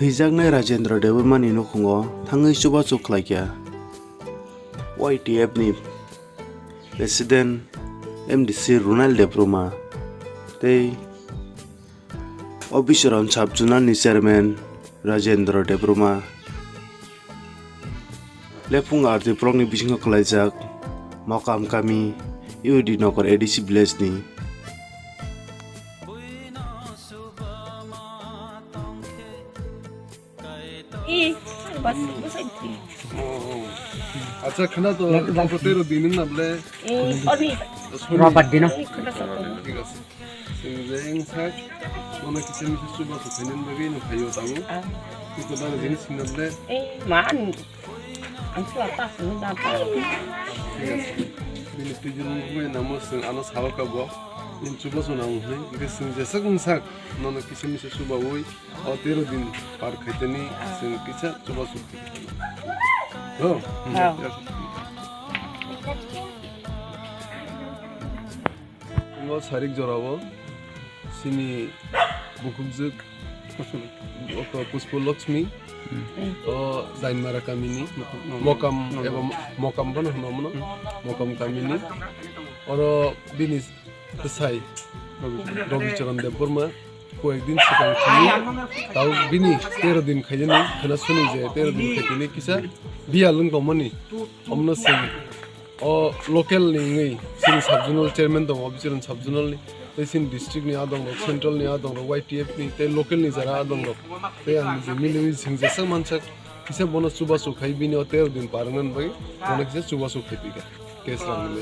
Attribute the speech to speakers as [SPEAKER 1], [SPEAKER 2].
[SPEAKER 1] Thwithangjak Rajendra Debbarma ni Nukhungno thangai chubachu khlaikya. YTF ni President MDC Runiel Debbarma tei Rabicharan Sabjunal ni Chairman Rajendra Debbarma Lepung arti prong ni bisingo khlaijak mokam kami UD Nokor ADC Village ni
[SPEAKER 2] अच्छा खाना तो तेरो दिन ना बोले
[SPEAKER 3] Rapat dina.
[SPEAKER 2] Sing sak mana kisah misi coba tu kainin bagi nu kayu tamu itu dah jenis sing na bole
[SPEAKER 3] Maan. Ang suata sini dapat.
[SPEAKER 2] ini tujuan gue namu sing anas hal kabo in coba so namu hai ini sing jasa kung sak mana kisah misi coba woi atau tero din par kaitani sing kisah coba so oh Ngo sarik jorawo sini Nukhungno Puspo Lakshmi o Debbarma kamini mokam bana namno mokam kamini oro binis sai Rabicharan Debbarma কয়েকদিন সেখানে খাই তাও বিনি 13 দিন খাইনি খানা শুনি যে 13 দিন খাইনি কিসা বিয়া লং দমনি অমনো সিং ও লোকাল নি সিং সাবজোনাল চেয়ারম্যান দং অফিসার সাবজোনাল নি সিং ডিস্ট্রিক্ট নি আদং সেন্ট্রাল নি আদং YTF নি তে লোকাল নি যারা আদং তে আং যে মিলি সিং যে সাং মানসা কিসা বন সুবাসু খাই বিনি 13 দিন পারনন বাই বন কিসা সুবাসু খাইবিকা কেস রাখলে